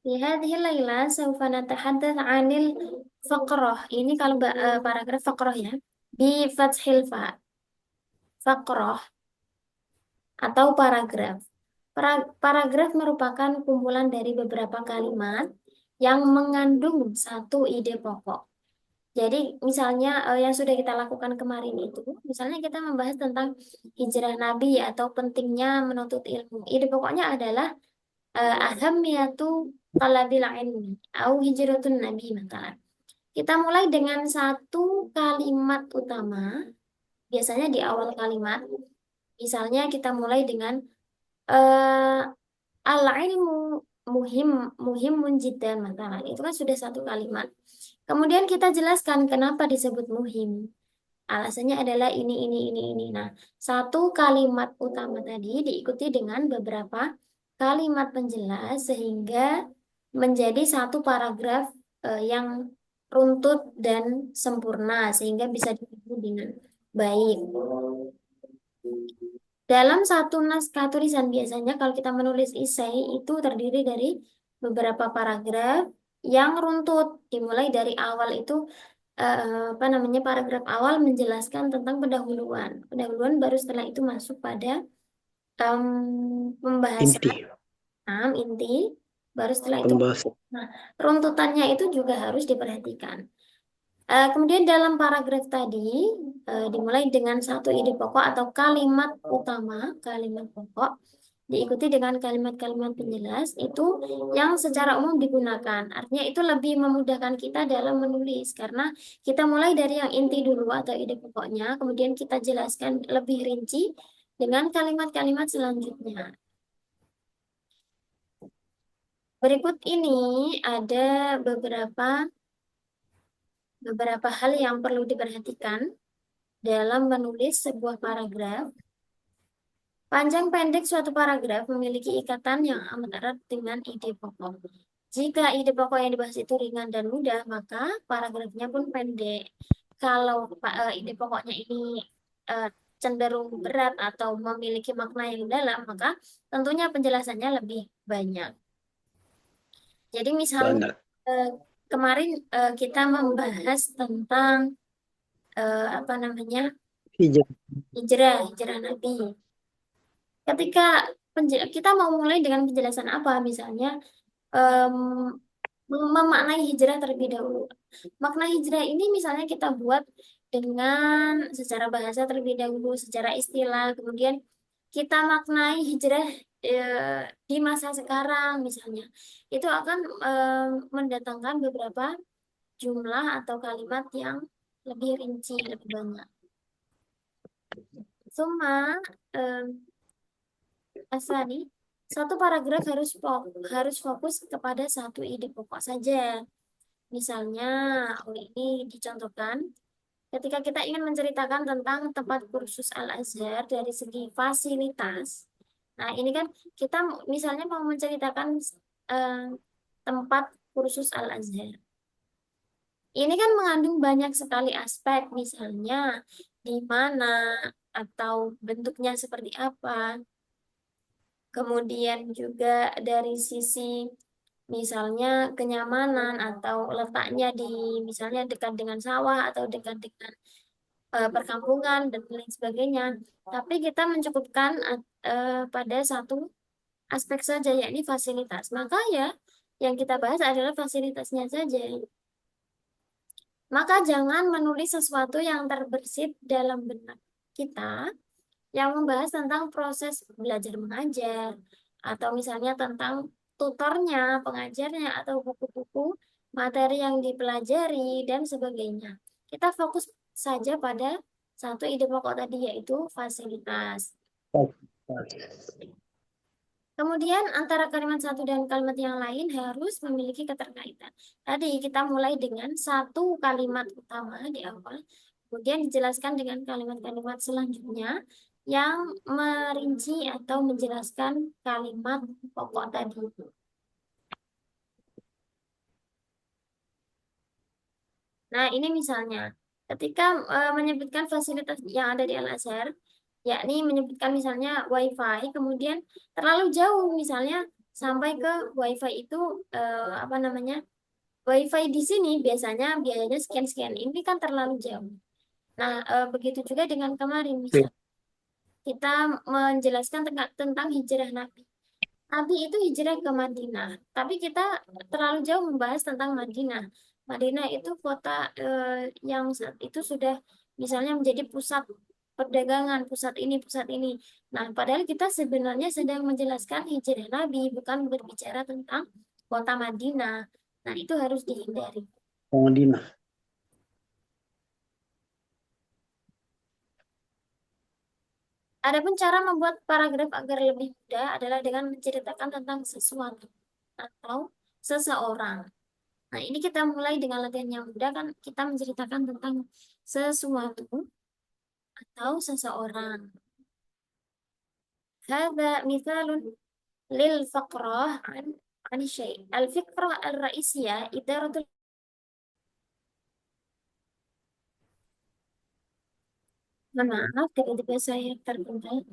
Di hadhihi laila sawfa natahaddath 'anil faqrah. Ini kalau paragraf faqrah ya. Bi fathil fa. Faqrah atau paragraf. Paragraf merupakan kumpulan dari beberapa kalimat yang mengandung satu ide pokok. Jadi misalnya yang sudah kita lakukan kemarin itu, misalnya kita membahas tentang hijrah Nabi atau pentingnya menuntut ilmu. Ide pokoknya adalah ahamiyatu talabil ilmi atau hijratun Nabi misalnya. Kita mulai dengan satu kalimat utama, biasanya di awal kalimat. Misalnya kita mulai dengan eh, al-ilmu muhim muhimun jiddan misalnya. Itu kan sudah satu kalimat. Kemudian kita jelaskan kenapa disebut muhim. Alasannya adalah ini. Nah, satu kalimat utama tadi diikuti dengan beberapa kalimat penjelas sehingga menjadi satu paragraf yang runtut dan sempurna sehingga bisa dipahami dengan baik. Dalam satu naskah tulisan biasanya kalau kita menulis esai itu terdiri dari beberapa paragraf yang runtut dimulai dari awal itu apa namanya paragraf awal menjelaskan tentang pendahuluan. Pendahuluan baru setelah itu masuk pada pembahasan Inti inti, baru setelah itu. pembahasan. Nah, runtutannya itu juga harus diperhatikan. Kemudian dalam paragraf tadi dimulai dengan satu ide pokok atau kalimat utama, kalimat pokok diikuti dengan kalimat-kalimat penjelas itu yang secara umum digunakan. Artinya itu lebih memudahkan kita dalam menulis karena kita mulai dari yang inti dulu atau ide pokoknya, kemudian kita jelaskan lebih rinci dengan kalimat-kalimat selanjutnya. Berikut ini ada beberapa beberapa hal yang perlu diperhatikan dalam menulis sebuah paragraf. Panjang pendek suatu paragraf memiliki ikatan yang amat erat dengan ide pokok. Jika ide pokok yang dibahas itu ringan dan mudah, maka paragrafnya pun pendek. Kalau ide pokoknya ini eh, cenderung berat atau memiliki makna yang dalam, maka tentunya penjelasannya lebih banyak. Jadi misalnya Banyak. eh, kemarin kita membahas tentang apa namanya Hijab. hijrah Nabi. Ketika kita mau mulai dengan penjelasan apa, misalnya em, memaknai hijrah terlebih dahulu. Makna hijrah ini misalnya kita buat dengan secara bahasa terlebih dahulu, secara istilah, kemudian kita maknai hijrah di masa sekarang misalnya. Itu akan mendatangkan beberapa jumlah atau kalimat yang lebih rinci, lebih banyak. Cuma Asani, satu paragraf harus fokus kepada satu ide pokok saja. Misalnya, ini dicontohkan ketika kita ingin menceritakan tentang tempat kursus Al-Azhar dari segi fasilitas. Nah, ini kan kita misalnya mau menceritakan eh, tempat kursus Al-Azhar. Ini kan mengandung banyak sekali aspek, misalnya di mana atau bentuknya seperti apa. Kemudian juga dari sisi misalnya kenyamanan atau letaknya di misalnya dekat dengan sawah atau dekat dengan perkampungan dan lain sebagainya. Tapi kita mencukupkan pada satu aspek saja yakni fasilitas. Maka ya yang kita bahas adalah fasilitasnya saja. Maka jangan menulis sesuatu yang terbersit dalam benak kita yang membahas tentang proses belajar mengajar atau misalnya tentang tutornya, pengajarnya atau buku-buku materi yang dipelajari dan sebagainya. Kita fokus saja pada satu ide pokok tadi yaitu fasilitas. Kemudian antara kalimat satu dan kalimat yang lain harus memiliki keterkaitan. Tadi kita mulai dengan satu kalimat utama di awal, kemudian dijelaskan dengan kalimat-kalimat selanjutnya yang merinci atau menjelaskan kalimat pokok tadi. Nah, ini misalnya ketika menyebutkan fasilitas yang ada di Al-Azhar, yakni menyebutkan misalnya WiFi, kemudian terlalu jauh misalnya sampai ke wifi itu apa namanya? Wifi di sini biasanya biayanya sekian-sekian. Ini kan terlalu jauh. Nah, begitu juga dengan kemarin misal kita menjelaskan tentang hijrah Nabi. Nabi itu hijrah ke Madinah, tapi kita terlalu jauh membahas tentang Madinah. Madinah itu kota yang saat itu sudah misalnya menjadi pusat perdagangan, pusat ini, pusat ini. Nah, padahal kita sebenarnya sedang menjelaskan hijrah Nabi, bukan berbicara tentang kota Madinah. Nah, itu harus dihindari. Madinah. Adapun cara membuat paragraf agar lebih mudah adalah dengan menceritakan tentang sesuatu atau seseorang. Nah, ini kita mulai dengan latihan yang mudah kan kita menceritakan tentang sesuatu atau seseorang. Hada mithalun lil faqrah an syai. Al-fiqrah al-ra'isiyah idaratul. Maaf, tiba-tiba saya tertinggal.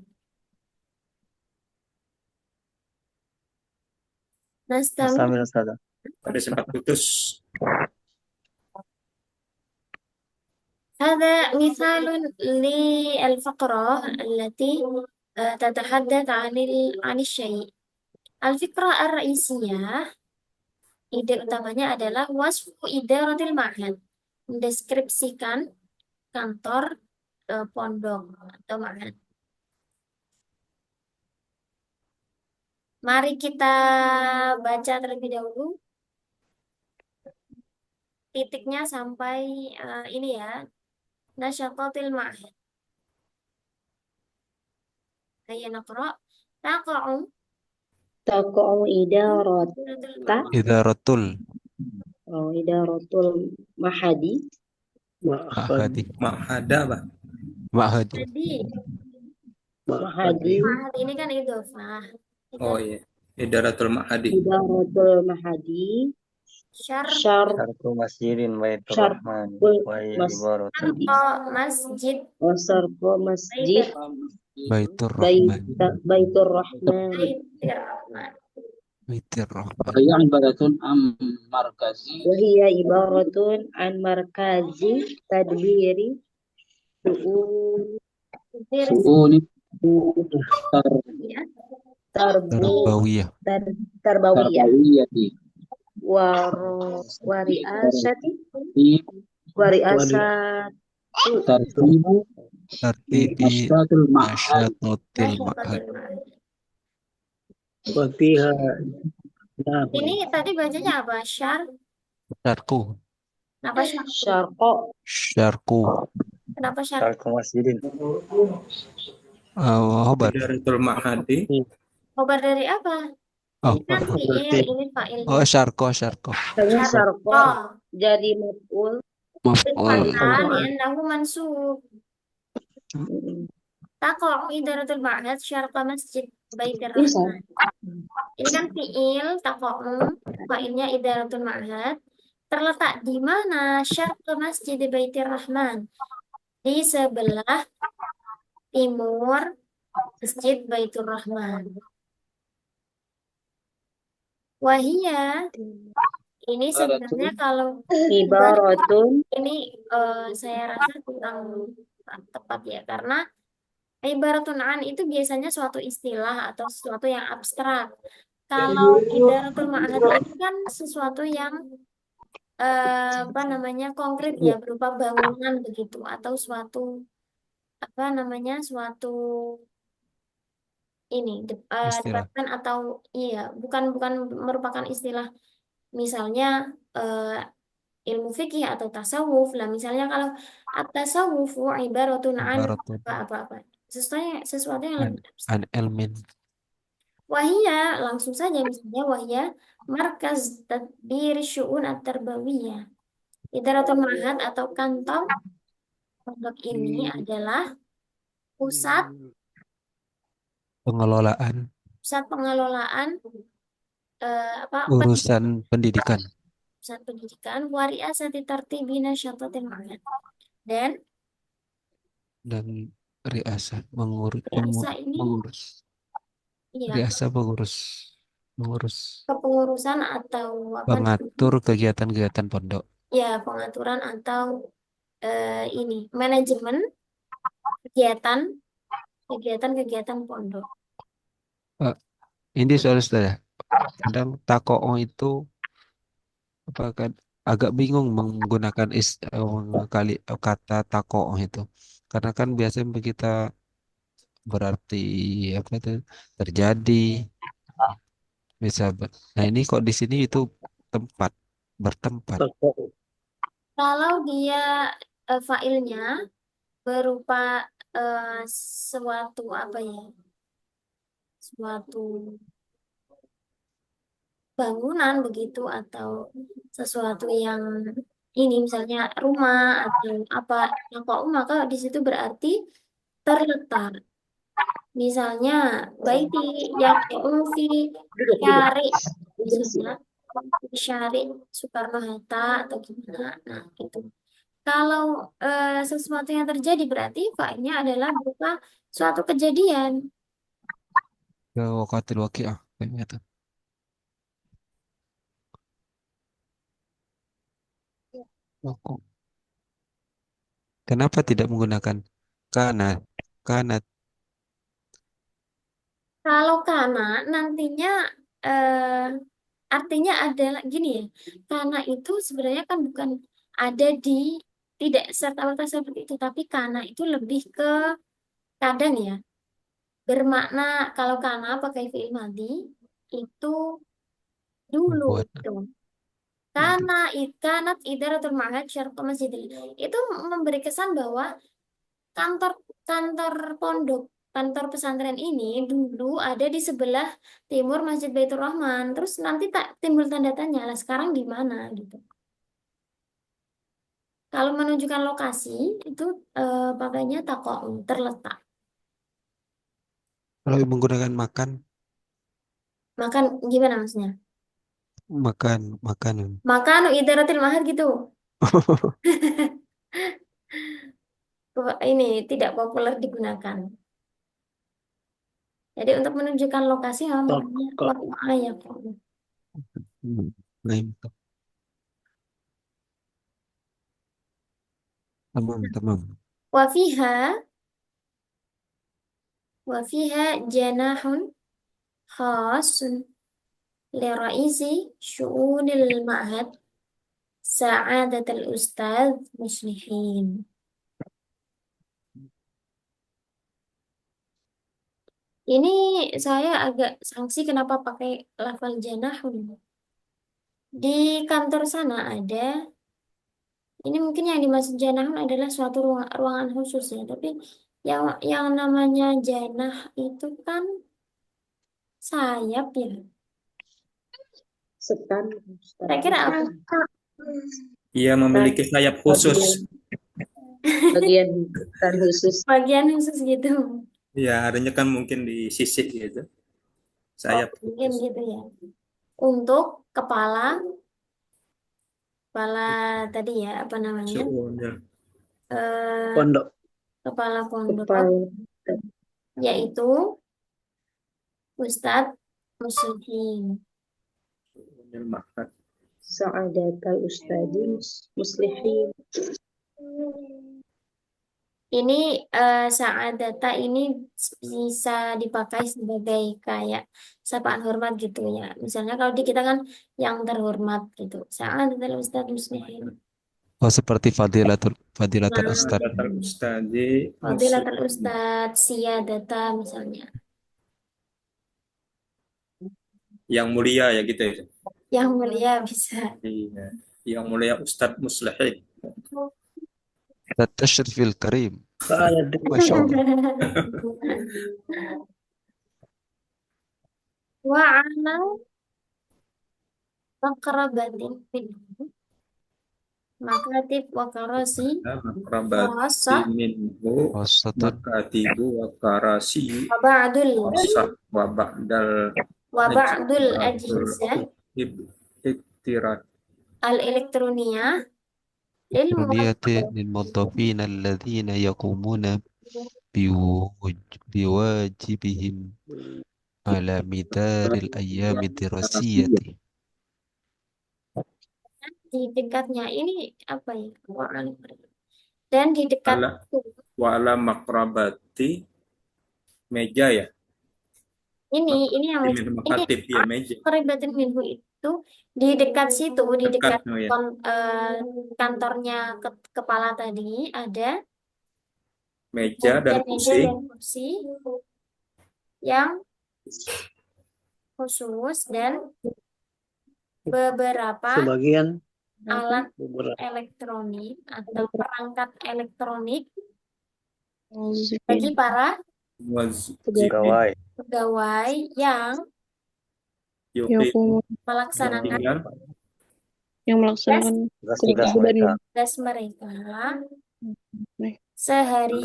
Nastami. Sambil saja. Pada sempat putus. هذا مثال للفقرة التي تتحدث عن الشيء. الفكرة الرئيسية, ide utamanya adalah wasfu idaratil ma'had, mendeskripsikan kantor pondok atau ma'had. Mari kita baca terlebih dahulu titiknya sampai ini ya, nasyatatil ma'had. Ayo naqra. Taqa'u تقع إدارة Idaratul إدارة المعهد Ma'hadi. Ada, Pak. Ma'hadi. Jadi معهد ma'had ini kan idhofah. Oh iya. Idaratul Ma'hadi. إدارة المعهد Syar شرق Syarqu Masjidin Baitur شرق Rahman wa hiya ibaratun masjid وشرق مسجد Baitur بيت Rahman. بيت الرحمن Baitir Rahman. Baitur Rahman. وهي عبارة عن مركز وهي عبارة عن مركز تدبير شؤون شؤون Ya. Tarbawiyah. تربوية تربوية ورئاسة في ورئاسة ترتيب Tartibi نشاط المعهد nasyatatil ma'had. wa fiha Ini tadi bacanya apa? Syarku. Kenapa syar? شرق Syarku. Kenapa syar? Syarqu Masjidin Khobar. Idaratul Ma'hadi. Khobar dari apa? Oh, Ini kan fiil, ini fa'ilnya. Syarko. hanya Syarq. شرق jadi maf'ul Maf'ul. Fathah li'annahu mansub. Taqa'u idaratul ma'had syarqa masjid Baitir Rahman. Ini kan fiil taqa'u, fa'ilnya idaratul ma'had. Terletak di mana syarqa masjid Baitir Rahman? Di sebelah timur Masjid Baitur Rahman. Wahia, ini sebenarnya kalau ibaratun ini saya rasa kurang tepat ya, karena ibaratun an itu biasanya suatu istilah atau sesuatu yang abstrak. Kalau idaratul ma'had itu kan sesuatu yang apa namanya konkret ya, berupa bangunan begitu atau suatu apa namanya suatu ini Istilah. departemen atau iya bukan bukan merupakan istilah misalnya ilmu fikih atau tasawuf lah, misalnya kalau at-tasawufu ibaratun an Ibaratun apa-apa sesuatu yang an lebih abstrak. ilmin. Wahia langsung saja misalnya wahia markaz tadbir syu'un at-tarbawiyah. Idaratul ma'had atau kantor pondok ini adalah pusat Pengelolaan pengelolaan apa urusan pendidikan pusat pendidikan wariasati tartibina syatatil ma'had dan dan riasa riasa ini mengurus iya riasa pengurus Mengurus, kepengurusan atau apa namanya? mengatur kegiatan-kegiatan pondok. Ya, pengaturan atau ini manajemen kegiatan kegiatan pondok. Eh, ini soal saya. Kadang takoong itu apa kan agak bingung menggunakan kali kata takoong itu. Karena kan biasanya kita berarti apa itu terjadi bisa nah ini kok di sini itu tempat bertempat. Toko. Kalau dia failnya berupa suatu apa ya? Suatu bangunan begitu atau sesuatu yang ini misalnya rumah atau apa yang kok maka di situ berarti terletak. Misalnya baiti yang fi Duduk, duduk. syari Duduk sih. misalnya syari Soekarno Hatta atau gimana. Nah, itu. Kalau sesuatu yang terjadi berarti failnya adalah berupa suatu kejadian. Ya waqatil waqi'ah kayaknya itu. Waqu'. Kenapa tidak menggunakan kana? Kana Kalau karena nantinya eh, artinya adalah gini ya, karena itu sebenarnya kan bukan ada di tidak serta-merta seperti itu, tapi karena itu lebih ke kadang ya bermakna kalau karena pakai fi'il madhi itu dulu membuat itu. Karena ikanat idaratul ma'had syartu masjidil itu memberi kesan bahwa kantor kantor pondok kantor pesantren ini dulu ada di sebelah timur Masjid Baitur Rahman. Terus nanti tak timbul tanda tanya lah sekarang di mana gitu. Kalau menunjukkan lokasi itu pakainya takoun terletak. kalau menggunakan makan Makan gimana maksudnya? makanan. Makan idaratil mahar gitu. Ini tidak populer digunakan. Jadi untuk menunjukkan lokasi makanya Toko. pakai ayat. Lain. Tamam, tamam. Wafiha wafiha janahun khasun liraisi syu'unil ma'had sa'adatul ustadz muslihin. Ini saya agak sanksi kenapa pakai lafal janahun. Di kantor sana ada, ini mungkin yang dimaksud janahun adalah suatu ruangan khusus ya, tapi yang namanya janah itu kan sayap ya. Setan. Kira-kira apa? Ia memiliki sayap khusus. Bagian setan khusus. Bagian khusus gitu. Ya, adanya kan mungkin di sisi gitu. Sayap Mungkin khusus. gitu ya. Untuk kepala tadi ya apa namanya? Su'unil. Eh, Pondok. kepala pondok Kepala. yaitu Ustadz Muslihin. Su'unil ma'had. Sa'adatul ustadi muslihin. Ini sa'adata ini bisa dipakai sebagai kayak sapaan hormat gitu ya. Misalnya kalau di kita kan yang terhormat gitu. Sa'adatul Ustadz Muslihin. Oh seperti fadilatul Nah, ustad. Sa'adatul ustadi Fadilatul muslimin. Ustadz Siyadata misalnya. Yang mulia ya gitu ya. Yang mulia bisa. Iya. Yang mulia Ustadz Muslihin. Tashrifil karim. Saya Masya Allah. Wa ala maqrabatin minhu makatib wa karasi Makrabati warasah minhu Wasatun makatibu wa karasi wa ba'dul wasah wa ba'dal ajhizah iktirat al elektroniyah lil إلكترونية للموظفين الذين يقومون بواجبهم ala midaril ayyami dirasiyati. Di dekatnya ini apa ya? Dan di dekat Ala itu. wa ala makrabati meja ya. Ini yang Min makatib ya meja. qaribatin minhu itu di dekat situ, di dekat Dekat, oh ya. kantornya kepala tadi ada Meja dan kursi. kursi yang khusus dan beberapa Sebagian alat beberapa elektronik atau perangkat elektronik bagi para pegawai pegawai yang Yuki melaksanakan tinggal yang melaksanakan tugas mereka tugas mereka sehari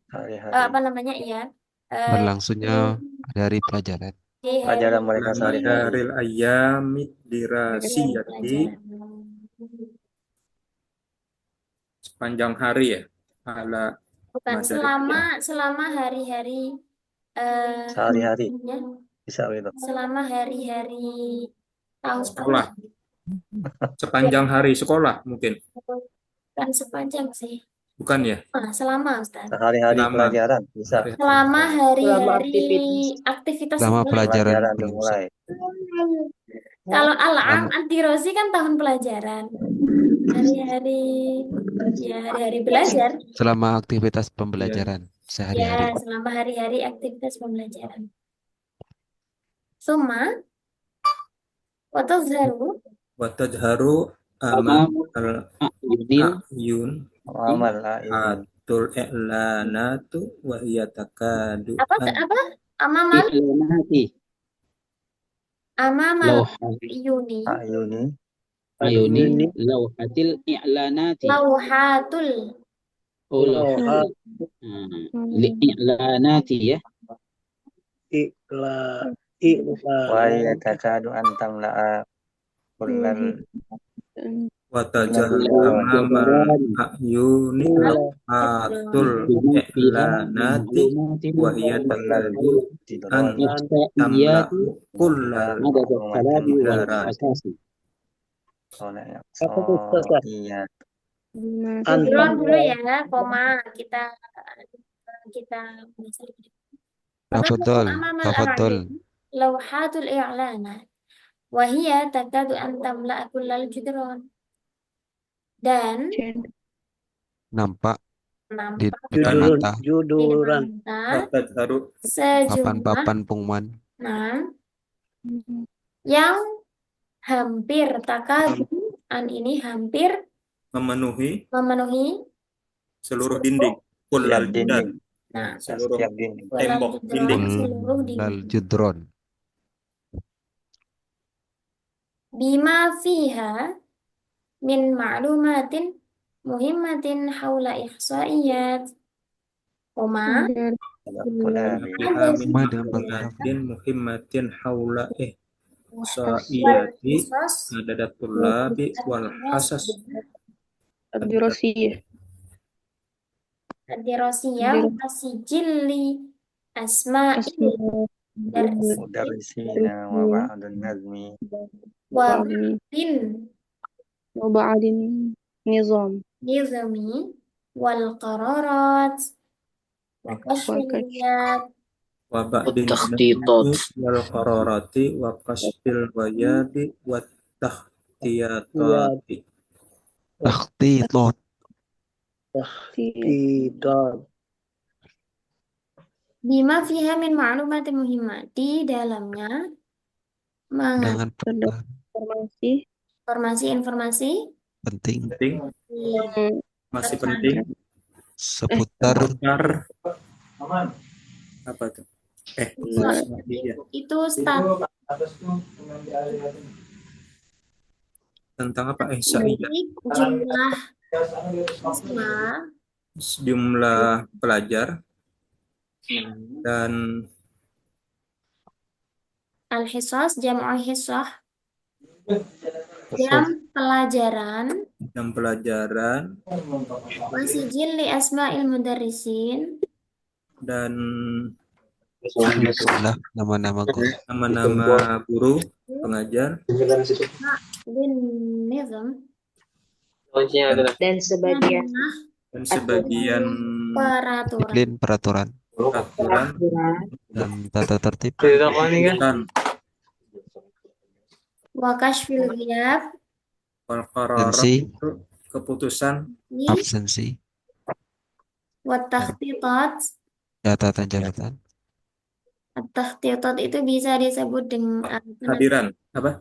hari-hari. apa namanya ya Berlangsungnya dari pelajaran. di Pelajaran mereka sehari-hari. Daril ayyamid dirasiyati sepanjang hari ya. Ala bukan Madari. selama hari-hari Sehari-hari ya, bisa gitu. selama hari-hari tahun Sekolah. Sepanjang hari sekolah mungkin. kan sepanjang sih. Bukan ya? Selama Ustaz. Sehari-hari Selama. pelajaran bisa. Selama hari-hari aktivitas. aktivitas Selama sekolah. pelajaran Pelajaran belum dimulai. Kalau al-am Selama- anti-rosi kan tahun pelajaran. Hari-hari ya hari-hari belajar. selama aktivitas pembelajaran Ya, sehari-hari. selama hari-hari aktivitas pembelajaran. Summa wa tazharu Wa tajharu amam Ayunin al-ayun Amal lain. atul i'lanatu wa hiya takadu apa amamal i'lanati amamal lauhat yuni Ayuni. lauhatil i'lanati lauhatul lauhat i'lanati ya Wa yatakadu antam la'a kullal wa tajharu amama ayuni atul i'lanati wa hiya takadu an tamla kullal ada kalami wal darat. asasi Iya. Dulu ya koma kita bahas lagi. Tafadhol, Amamal tafadhol. a'yun lauhatul i'lanat wa hiya takadu an tamla'a kullal judron. Dan Nampak di nampak depan mata di depan mata Wa tajharu sejumlah papan-papan pengumuman yang hampir takadu an ini hampir memenuhi memenuhi seluruh dinding. Kullal Setiap judar. dinding. Seluruh Setiap dinding. tembok dinding. seluruh lal dinding. judron. Bima fiha min ma'lumatin muhimmatin haula ihsaiyat koma Sama dengan paragraf. muhimmatin haula ihsaiyati adadatul labi wal hasas. Ad-dirasiyah. ad-dirasiyah wasijilli asma'il Mudarrisina wa ba'dun nazmi. wa ba'din وبعد نظام nizami wal qararat wa kashfiyat Wa ba'din Takhtitat. wal qararati wa kasfil bayadi wa tahtiyatati. Takhtitot. bima fiha min ma'lumatin muhimmah di dalamnya Dengan informasi penting Penting, masih penting. seputar Apa tuh? Iya. itu statistik Tentang apa? Ihsaiyah. jumlah siswa Jumlah pelajar dan al-hisas jam'u hisah jam pelajaran jam pelajaran wasijil li asma'il mudarrisin dan Lah, nama-nama guru. Nama-nama guru, pengajar, bin nizam dan sebagian adalah dan sebagian peraturan Disiplin, peraturan, peraturan dan tata tertib. keputusan wa kashfil ghiyab wal qararat Absensi, itu keputusan ini absensi, wa takhtitat. catatan-catatan, Takhtitat itu bisa disebut dengan hadiran apa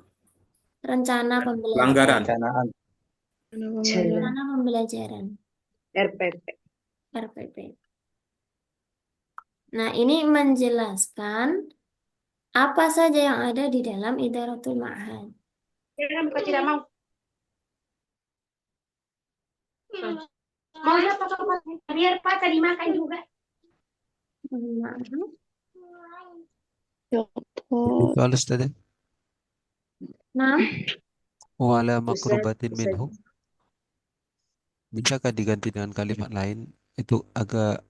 rencana pembelajaran. pelanggaran Perencanaan. Rencana pembelajaran RPP. RPP. Nah, ini menjelaskan apa saja yang ada di dalam Idaratul Ma'had. Kenapa tidak mau? Mau lihat apa? Biar Pak tadi makan juga. Maaf. يقول soal Ustaz. Nah, Wala Ustaz, makrubatin Ustaz. minhu. Bisakah diganti dengan kalimat lain? Itu agak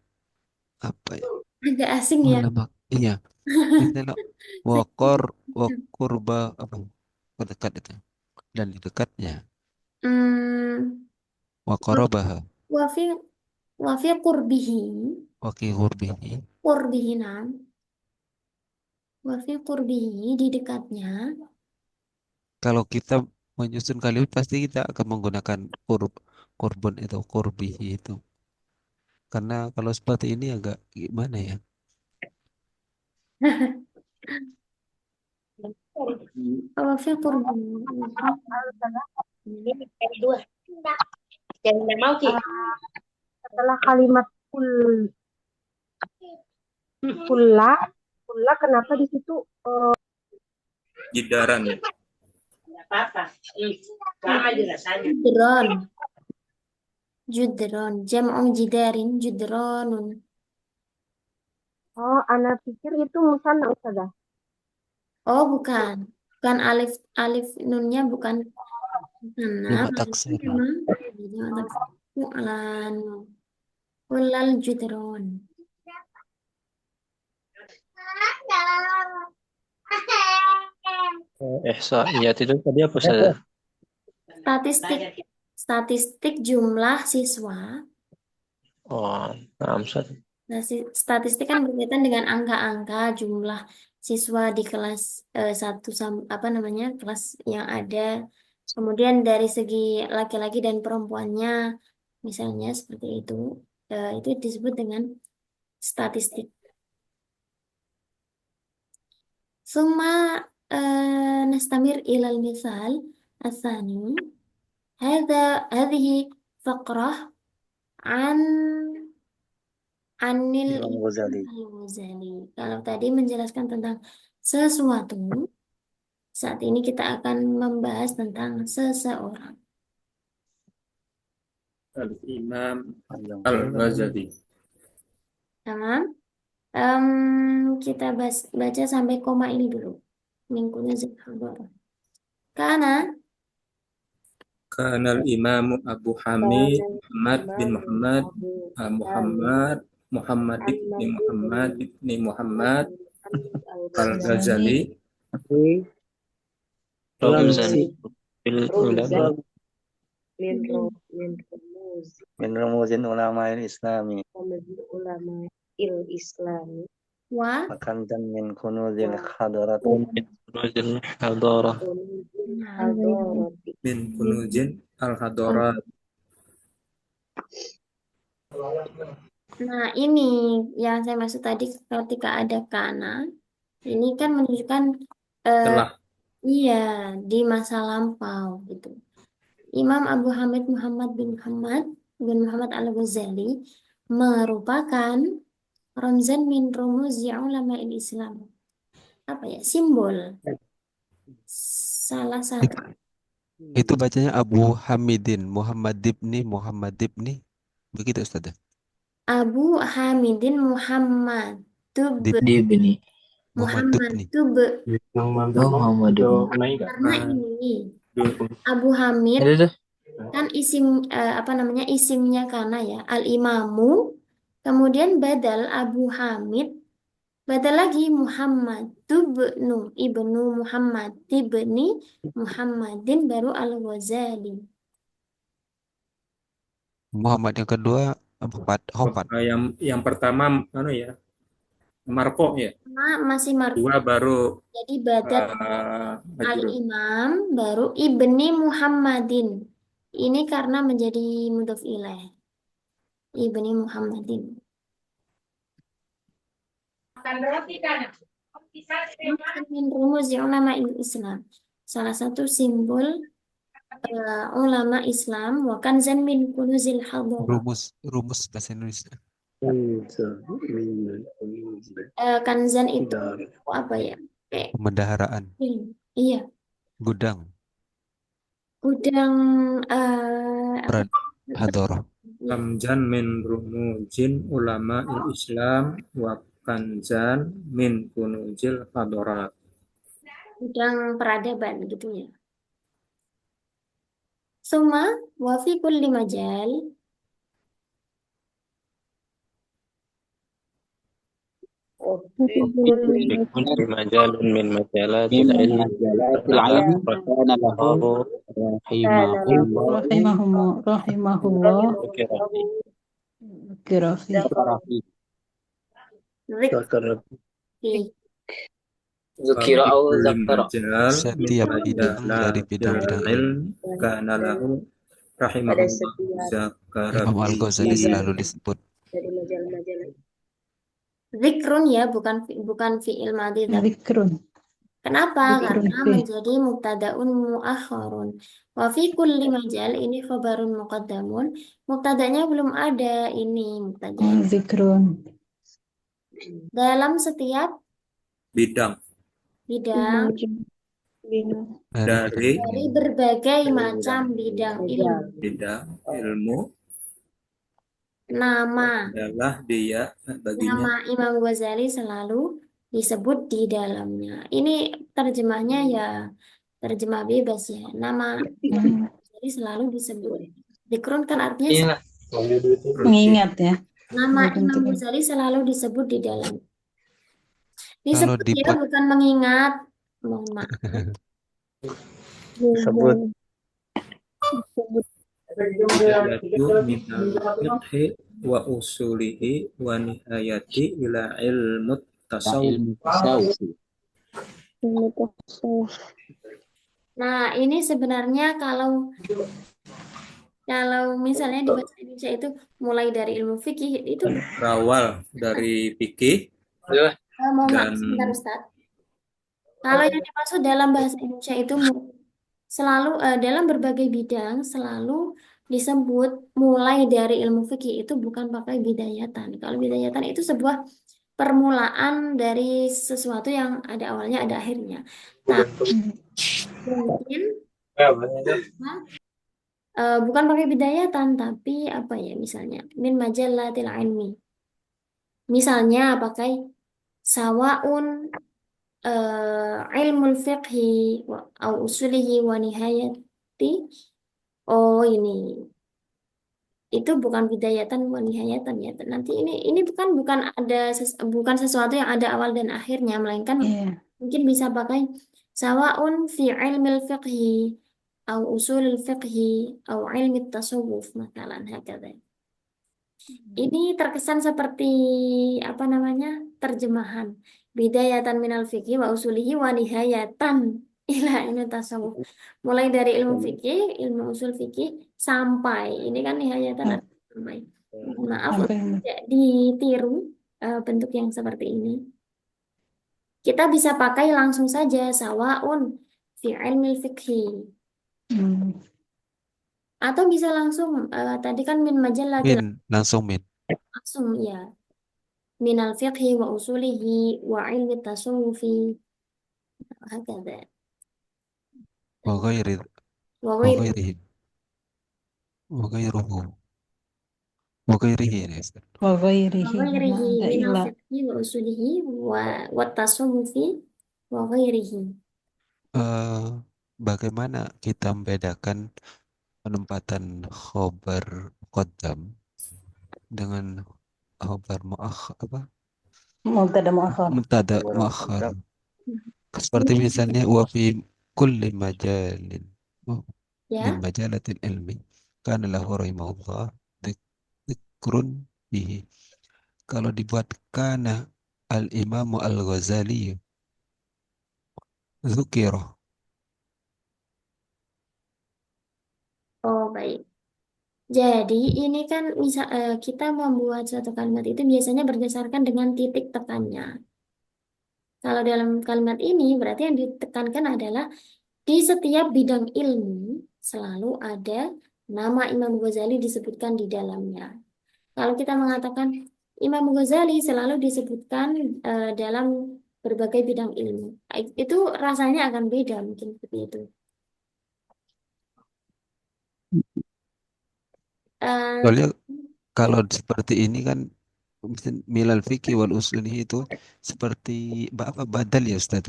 apa ya? agak asing ya. Wala iya. Misalnya wakurba apa? Dekat itu. Dan di dekatnya Hmm, waqarabaha wafi wafi kurbihi waqi hurbihi. kurbihi nam wafi kurbihi di dekatnya. Kalau kita menyusun kalimat pasti kita akan menggunakan kurbun itu, kurbihi itu. Karena kalau seperti ini agak gimana ya? Wafi kurbihi. Ini dua. Yang tidak mau Ki. Setelah kalimat kulla kenapa di situ jidaran ya Tidak apa-apa. Sama aja rasanya. Judron jam'u jidarin judronun. ana pikir itu musanna Ustazah. Oh, bukan alif alif nunnya bukan karena Jamak taksir. memang jamak taksir fu'lan ulal judron. Ihsaiyat itu tadi apa saja? Statistik jumlah siswa. Oh, nah, Ustaz. Nah, statistik kan berkaitan dengan angka-angka jumlah siswa di kelas kelas yang ada. Kemudian dari segi laki-laki dan perempuannya, misalnya seperti itu disebut dengan statistik. Summa nastamir ilal misal asani. Hadhihi faqrah Anil Imam Ghazali. Al-Ghazali. Kalau tadi menjelaskan tentang sesuatu, saat ini kita akan membahas tentang seseorang. Al-Imam Al-Ghazali. Tamam? Kita baca sampai koma ini dulu. Mingkunya Zahra. Karena Kanal Imam Abu Hamid Muhammad bin Muhammad bin Muhammad Al-Ghazali Ramzan bil ulama. Min rumuzin ulama islami. wa Makan dan min kunuzil hadarat. Kunuzil hadarah. bin Kunuzin Al-Hadarat. Nah, ini yang saya maksud tadi ketika ada kana, ini kan menunjukkan Telah iya di masa lampau gitu. Imam Abu Hamid Muhammad bin Muhammad Al-Ghazali merupakan ramzan min rumuzi ulama Islam. Apa ya? Simbol. Salah satu. Itu bacanya Abu Hamidin Muhammad ibni begitu Ustaz. Abu Hamidin Muhammad Dibni. Muhammad Dibni. Muhammad. Karena ini Abu Hamid kan isimnya karena ya al-imamu, kemudian badal Abu Hamid Badal lagi Muhammad ibnu Muhammad ibni Muhammadin baru Al-Ghazali. Muhammad yang kedua Hofat. Yang pertama ya, Marko ya. Masih marfu. Dua baru Jadi badat majrur. al-imam baru ibni Muhammadin. Ini karena menjadi mudhof ilaih. Ibni Muhammadin. Min rumuzi ulama Islam. Salah satu simbol ulama Islam wa kanzan min kunuzil hadarah. Rumus bahasa Indonesia. Kanzan itu apa ya? Pemendaharaan. Iya, Gudang. gudang Hadarah. Kanzan min rumujin ulama Islam wa kanzan min kunuzil hadarat. gudang peradaban gitu ya. Suma wa fi kulli majal لكل مجال من مجالات العلم كان له رحمه الله ذكر فيه ذكر أو ذكر Setiap bidang dari bidang-bidang ilmu. Kana lahu rahimahullah zakara Imam Al-Ghazali selalu disebut. dari majalah-majalah. zikrun ya, bukan fi'il madhi. ذكر Kenapa? Zikrun Karena fi. menjadi mubtadaun muakhharun. Wa fi kulli majal ini khabarun muqaddamun. Mubtadanya belum ada ini mubtadanya. ذكر Dalam setiap bidang bidang dari dari berbagai macam bidang ilmu. bidang ilmu Nama adalah dia baginya nama Imam Ghazali selalu disebut di dalamnya. Ini terjemahnya ya terjemah bebas ya. Nama Imam Ghazali selalu disebut. Zikrun kan artinya mengingat ya. nama Imam Ghazali selalu disebut di dalam. Kalau Disebut ya, bukan mengingat. Mohon maaf. Disebut yaitu minal fiqhi wa usulihi wa nihayati ila ilmu tasawuf. Nah, ini sebenarnya kalau misalnya di bahasa Indonesia itu mulai dari ilmu fikih itu Berawal dari fikih mohon maaf dan sebentar Ustaz. Kalau yang dimaksud dalam bahasa Indonesia itu selalu dalam berbagai bidang selalu disebut mulai dari ilmu fikih itu bukan pakai bidayatan. Kalau bidayatan itu sebuah permulaan dari sesuatu yang ada awalnya ada akhirnya. Nah, mungkin bukan pakai bidayatan tapi apa ya misalnya min majallatil ilmi. Misalnya pakai sawaun ilmul fiqhi au usulihi wa nihayati. Oh, ini itu bukan bidayatan wa nihayatan ya. Nanti ini bukan ada bukan sesuatu yang ada awal dan akhirnya, melainkan mungkin bisa pakai sawaun fi ilmil fiqhi au usulil fiqhi au ilmi tasawuf makalan hakadha. Ini terkesan seperti apa namanya? Terjemahan. Bidayatan minal fiqhi wa usulihi wa nihayatan ila ilmu tasawuf. Mulai dari ilmu fikih, ilmu usul fikih sampai ini kan nihayatan sampai. Maaf tidak ditiru bentuk yang seperti ini. Kita bisa pakai langsung saja sawaun fi ilmi fikhi. Atau bisa langsung tadi kan min majallatil langsung ya. Minal fiqhi wa usulihi wa ilmi tasawufi hakadha. wa ghairi Wa wa ghairihi wa ghairuhu wa ghairihi ya Ustaz. وغيره ghairihi ada minal ilah. fiqhi wa usulihi wa tasawufi wa ghairihi. Bagaimana kita membedakan penempatan khobar muqaddam dengan khobar Mubtada muakhar. Mubtada Khabar muakhar. muqaddam. Seperti misalnya wa fi kulli majalin min Ya. majalatil ilmi kana lahu rahimahullah dzikrun fihi. Kalau dibuat kana al-Imam Al-Ghazali dzukira. Oh, baik. Jadi ini kan kita membuat suatu kalimat itu biasanya berdasarkan dengan titik tekannya. Kalau dalam kalimat ini berarti yang ditekankan adalah di setiap bidang ilmu selalu ada nama Imam Ghazali disebutkan di dalamnya. Kalau kita mengatakan Imam Ghazali selalu disebutkan dalam berbagai bidang ilmu, itu rasanya akan beda mungkin seperti itu. Eh, Soalnya kalau seperti ini kan milal fikih wal usuli itu seperti apa badal ya Ustaz.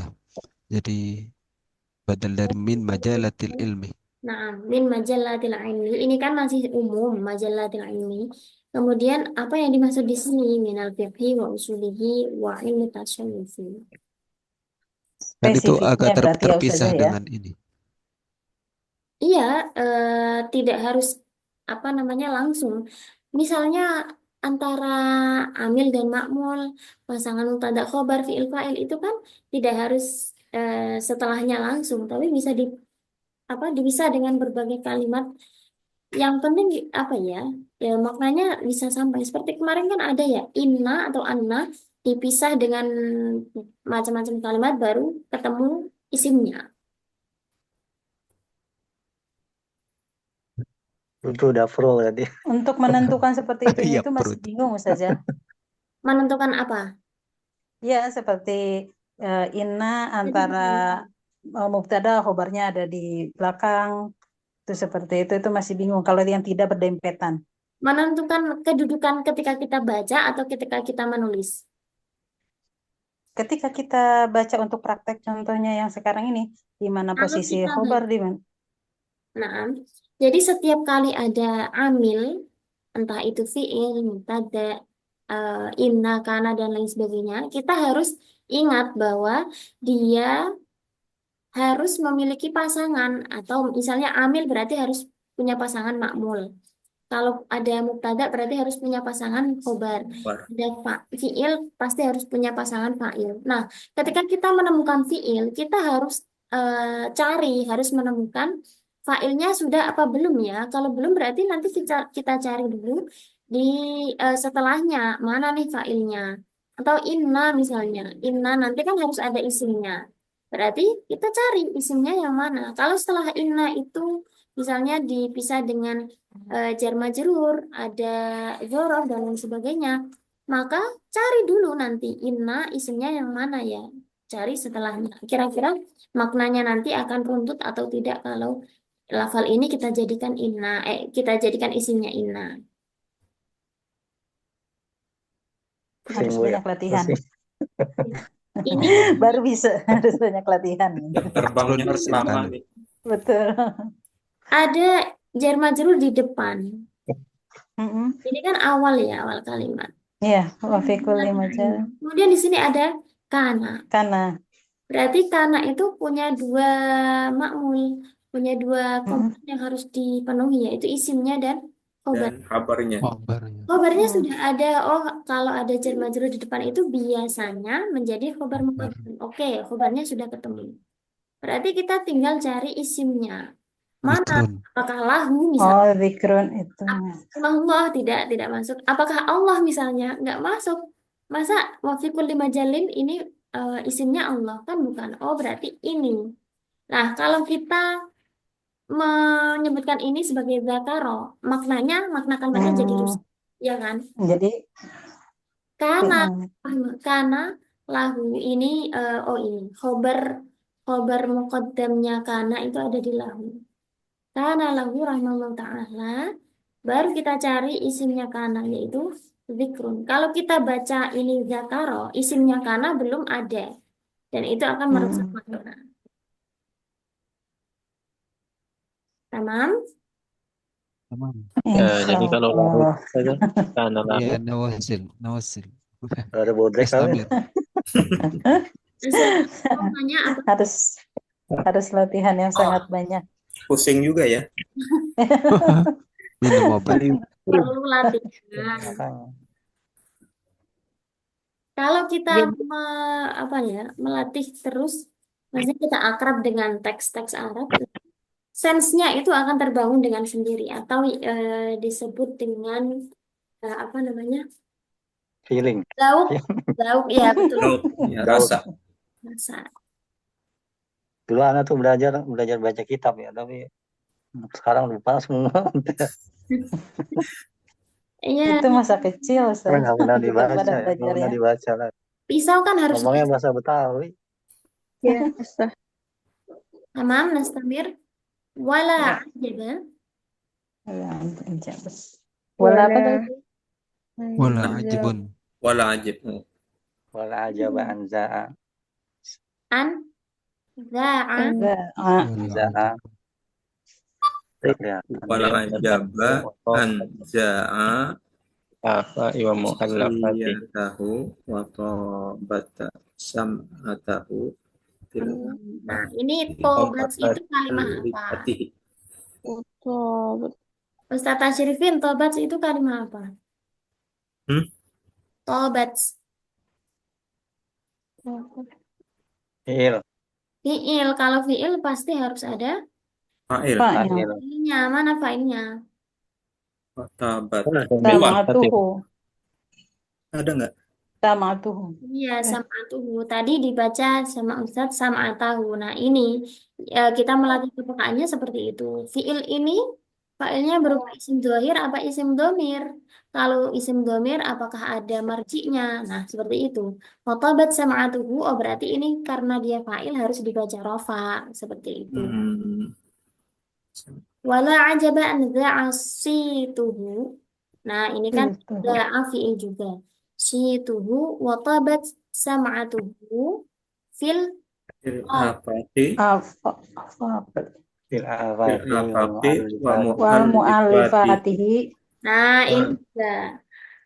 Jadi badal dari min majalatil ilmi. Nah, min majallatil ilmi ini kan masih umum majallatil ilmi. Kemudian apa yang dimaksud di sini minal fiqhi wa usulihi wa ilmi tasyawufi. Kan itu agak Spesifiknya berarti ya terpisah Ustazah ya. dengan ini. Iya, tidak harus apa namanya langsung. Misalnya antara amil dan makmul, pasangan mubtada khobar fi'il fa'il itu kan tidak harus setelahnya langsung, tapi bisa dipisah dengan berbagai kalimat. Yang penting apa ya? Ya maknanya bisa sampai. Seperti kemarin kan ada ya inna atau anna dipisah dengan macam-macam kalimat baru ketemu isimnya. Itu udah pro tadi. Untuk menentukan seperti Iya itu masih perut. bingung Ustazah. Menentukan apa? Ya, seperti inna antara mubtada khobarnya ada di belakang. Itu seperti itu masih bingung kalau yang tidak berdempetan. Menentukan kedudukan ketika kita baca atau ketika kita menulis. Ketika kita baca untuk praktek contohnya yang sekarang ini, di mana Kalau posisi kita khobar di mana? Nah, jadi setiap kali ada amil, entah itu fiil, mubtada, inna, kana, dan lain sebagainya, kita harus ingat bahwa dia harus memiliki pasangan, atau misalnya amil berarti harus punya pasangan makmul. Kalau ada mubtada berarti harus punya pasangan khobar. Wah, Ada fiil pasti harus punya pasangan fa'il. Nah, ketika kita menemukan fiil, kita harus harus menemukan fa'ilnya sudah apa belum ya. Kalau belum berarti nanti kita cari dulu di setelahnya mana nih fa'ilnya. Atau inna misalnya. Inna nanti kan harus ada isimnya. Berarti kita cari isimnya yang mana. Kalau setelah inna itu misalnya dipisah dengan jar majrur, ada dzaraf dan lain sebagainya. Maka cari dulu nanti inna isimnya yang mana ya. Cari setelahnya. Kira-kira maknanya nanti akan runtut atau tidak kalau lafal ini kita jadikan isimnya inna. Harus Pusing, Bu, ya. banyak latihan. Pusing. Ini Baru bisa, harus banyak latihan. terbangnya harus lama nih. Betul. ada jar majrur di depan. Mm-mm. Ini kan awal ya, awal kalimat. Iya, wa fi kulli majal. Kemudian di sini ada kana. Karena Berarti kana itu punya dua makmul, punya dua komponen yang harus dipenuhi, yaitu isimnya dan khobar. Dan kabarnya. Khobarnya. Khobarnya sudah ada. Oh, kalau ada jar majrur di depan itu biasanya menjadi khobar Khobar. muqaddam. Oke, khobarnya sudah ketemu. Berarti kita tinggal cari isimnya. Mana? Zikrun. Apakah lahu misalnya? oh zikrun itu. Allah tidak masuk. Apakah Allah misalnya? Nggak masuk. Masa wafiqul lima jalin ini isimnya Allah kan bukan. Oh berarti ini. Nah kalau kita menyebutkan ini sebagai zakaro, makna kalimatnya jadi rusak, ya kan? Jadi Karena mm-mm. karena lahu ini ini khobar muqaddamnya karena itu ada di lahu. Karena lahu rahimahullah ta'ala baru kita cari isimnya kana yaitu zikrun. Kalau kita baca ini zakaro, isimnya kana belum ada dan itu akan merusak makna. Tamam? Tamam. Jadi kalau lahu Insyaallah. saja karena lahu Ya nawasil. Ada bodrek kali. Establir. Hasil namanya apa? Harus latihan yang sangat banyak. Pusing juga ya. Minum obat. Perlu latihan. Kalau kita melatih terus, maksudnya kita akrab dengan teks-teks Arab, sense-nya itu akan terbangun dengan sendiri atau disebut dengan apa namanya? Feeling. Lauk, ya betul. Laut, ya, rasa. Rasa. Dulu anak tuh belajar baca kitab ya, tapi sekarang lupa semua. Iya, Itu masa kecil, Ustaz. Nggak pernah Kita dibaca pada ya, nggak belajar pernah ya. dibaca lah. pisau kan harus Ngomongnya bahasa Betawi. Ya, Ustaz. tamam nastamir wala ajaba Ya, wala apa tadi? Wala ajibun. Wala ajib. Wala ajaba anza'a. an za'a Anza'a. Wala ajaba anja'a apa wa mu'allafati siyatahu wa tabata sam'atahu Nah, ini tobat itu kalimat apa? Betul. Ustaz Tashrifin, tobat itu kalimat apa? Tobat. Fi'il. Fi'il. Kalau fi'il pasti harus ada fa'il. fa'ilnya. Mana fa'ilnya? Tabat. Tamatuhu. Ada nggak? Tamatuhu. Iya, sam'atuhu. Tadi dibaca sama Ustaz sam'atahu. Nah, ini kita melatih kepekaannya seperti itu. Fi'il ini fa'ilnya berupa isim dhohir apa isim domir? Kalau isim domir, apakah ada marji'nya? Nah, seperti itu. Khotabat sam'atuhu, oh berarti ini karena dia fa'il harus dibaca rofa. Seperti itu. Wala ajaba an dha'asituhu. Nah, ini kan da'a fi'il juga. Situhu wa tabat sam'atuhu fil Afati Fil afati wal mu'allifatihi. Nah, ini juga.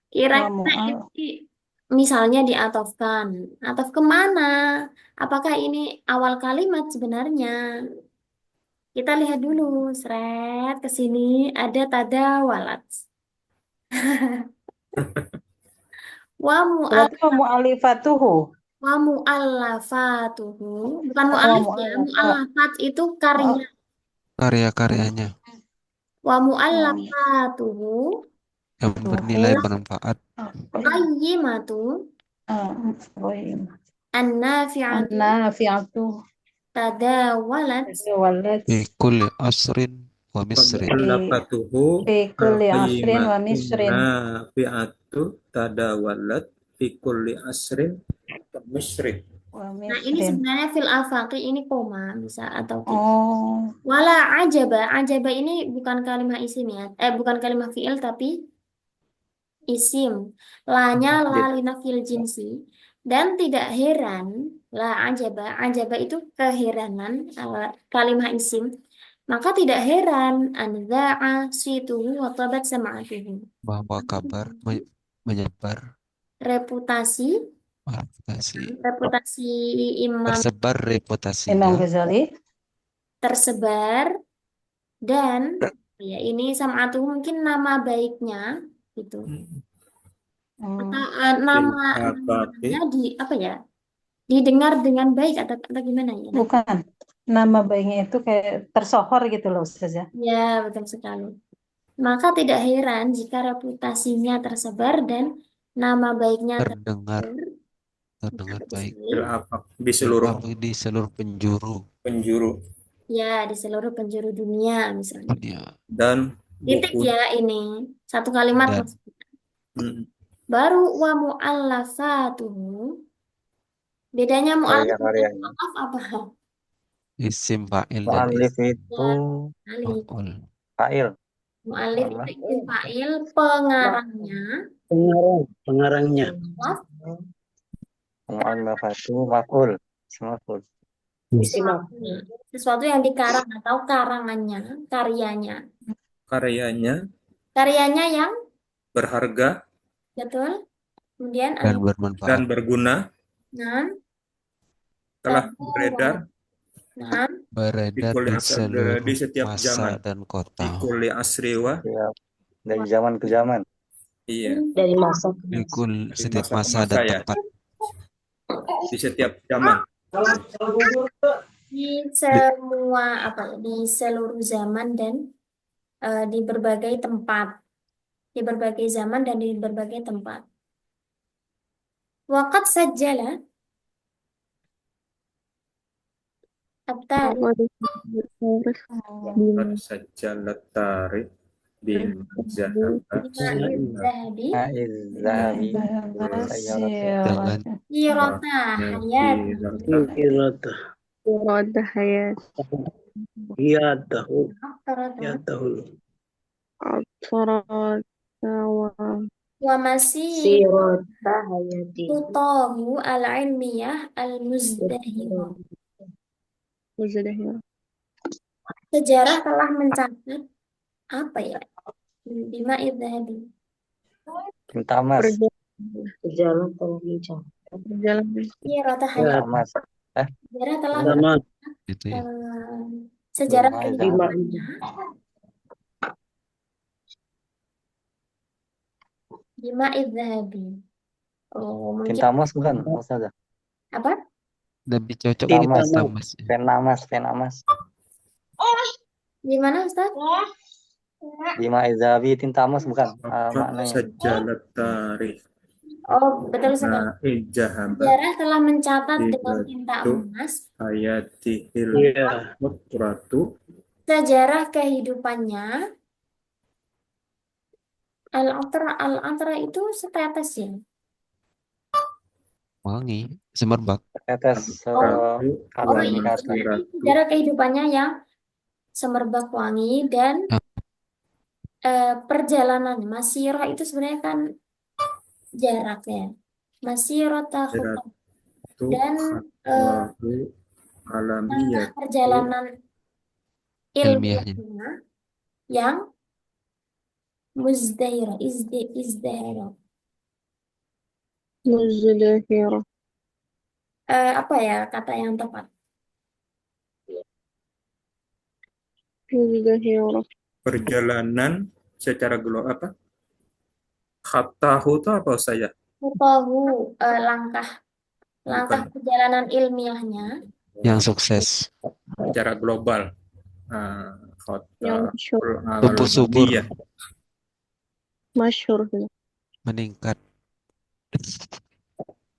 Kira-kira ini misalnya diatofkan. Atof kemana? Apakah ini awal kalimat sebenarnya? Kita lihat dulu. Seret ke sini ada tadawalat. Berarti wa mu'allifatuhu. Wa mu'allafatuhu. Bukan mu'allif ya. Mu'allafat itu karya. Karya-karyanya Wa mu'allafatuhu yang bernilai bermanfaat. qayyimatu an-nafi'atu An-nafi'atu tadawalat Fi kulli asrin wa misrin. mu'allafatuhu fi kulli asrin wa misrin. nafi'atu tadawalat fi kulli asrin wa misrin. Nah, ini sebenarnya fil afaqi ini koma bisa atau tidak. Oh, Wala ajaba. Ajaba ini bukan kalimat isim ya. Bukan kalimat fi'il tapi isim. La-nya la linafil jinsi. Dan tidak heran, la ajaba. Ajaba itu keheranan, kalimat isim. Maka tidak heran an dha'a situhu wa tabat sam'atuhu. Bahwa kabar menyebar Reputasi Imam tersebar Imam reputasinya Ghazali. tersebar dan ya ini sam'atuhu mungkin nama baiknya gitu. Atau namanya didengar dengan baik atau gimana ya? Bukan. Nama baiknya itu kayak tersohor gitu loh, Ustaz ya. Ya, betul sekali. Maka tidak heran jika reputasinya tersebar dan nama baiknya terdengar Betul baik sekali. Di seluruh penjuru Ya, di seluruh penjuru dunia misalnya. dunia. Dan Titik buku ya ini. Satu kalimat Dan baru wa mu'allafatuhu. Bedanya mu'allaf dan mu'allaf apa? isim fa'il dan Mu'allif itu maf'ul. fa'il. Mu'allif itu isim fa'il, pengarangnya. Mu'allafatu maf'ul. Maf'ul. Sesuatu yang dikarang atau karangannya, karyanya. karyanya Karyanya yang berharga betul Kemudian dan dan bermanfaat. berguna Nah, telah tadawala. beredar Nah, di Beredar kulli di di seluruh setiap masa zaman, dan di kota. kulli asri wa, Ya, dari zaman ke zaman. iya, Dari masa ke Di masa. dari setiap masa ke masa masa dan ya, tempat. di setiap zaman. di Di, semua di seluruh zaman dan di berbagai tempat, di berbagai zaman dan di berbagai tempat. Waqad sajjala at-tarikh Apa harus Waqad sajjalat tarikh bima zahaba bima idzahabi Aiz Zahabi dengan sirata hayati Kirata. dirada hayat Iyatahu. aktarata Iyatahu. absarat wa wa masih Sirota hayati. Kutahu al-ilmiyah al-muzdahirah. muzadahir. Sejarah telah mencatat apa ya? Bima idzahabi. Tinta emas. Jalan terbincang. Perjalanan Sirata Tinta hayati. emas. Sejarah telah Sama. itu ya. sejarah Bima kehidupannya bima idzahabi. Oh, mungkin Tinta emas bukan, Ustazah. apa? Lebih cocok Tinta mungkin emas. tinta emas. Pena emas, pena emas. Gimana, Ustaz? Bima Zahabi tinta emas bukan Waqad maknanya. sajjalat tarikh Oh, betul sekali. bima zahaba Sejarah telah mencatat dengan tinta itu emas hayatihil Iya. qutratu sejarah kehidupannya. Al-Atra itu setetes ya. Wangi, semerbak. Tetes Oh, kata ini demi kata. sejarah kehidupannya yang semerbak wangi dan perjalanan masirah itu sebenarnya kan jaraknya. Masirah tahutan itu dan khatwahu alamiyah perjalanan Ilmiahnya. ilmiahnya yang muzdairah, izdairah. muzadahir. Apa ya kata yang tepat? Muzadahir. perjalanan secara global khattahu itu apa saya Tahu langkah bukan perjalanan ilmiahnya Yang sukses. secara global. Yang Khattahul Tumbuh subur. alamiyah masyhur. Meningkat.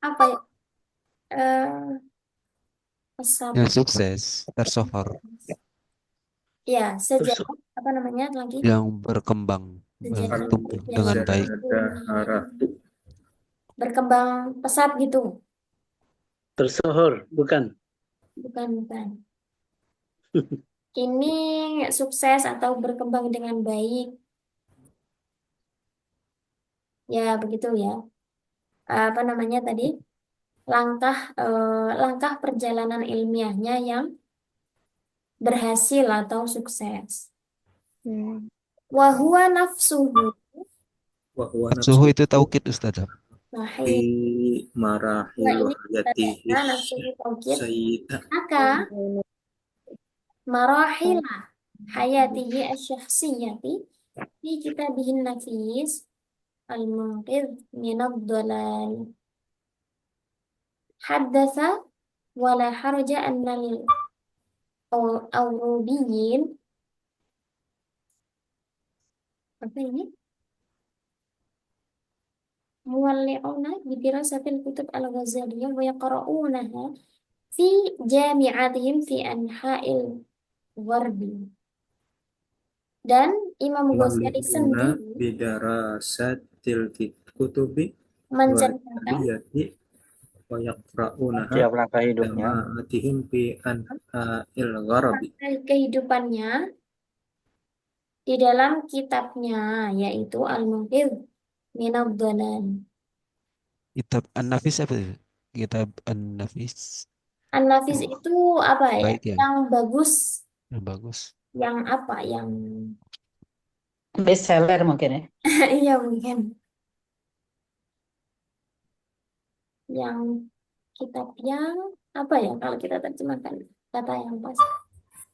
apa ya? Pesat. Yang sukses. Tersohor. Ya, sejarah apa namanya lagi? Yang berkembang. Sejarah Tumbuh yang dengan baik. Zaharatu berkembang pesat gitu. Tersohor. Bukan. Bukan. Ini sukses atau berkembang dengan baik. Ya, begitu ya. Apa namanya tadi? Langkah perjalanan ilmiahnya yang berhasil atau sukses. Wa huwa nafsuhu wa huwa Suhu nafsu itu taukid Ustaz. fi mahir. marahil Nah, ini hayatihi kita nafsuhu taukid. sayyidah Maka marahilah hayatihi asy-syakhsiyyati fi kitabihin nafis al-munqidh minad dhalal. Haddatsa wala harja annal awrubiyyin apa ini? Muwalli'una bi dirasatil kutub al-Ghazaliyah wa yaqra'unaha fi jami'atihim fi anha'il gharbi. Dan Imam Ghazali muallimuna sendiri bidarasatil kutubi menceritakan waliyati wa yaqra'unaha Setiap langkah hidupnya jama'atihim fi anha'il gharabi kehidupannya di dalam kitabnya yaitu Al-Munqidh Minadh Dhalal. Kitab An-Nafis apa itu? Kitab An-Nafis. An-Nafis itu apa ya? Baik ya. Yang bagus, Yang bagus. yang apa? Yang Best seller mungkin ya. iya mungkin. yang kitab yang apa ya kalau kita terjemahkan kata yang pas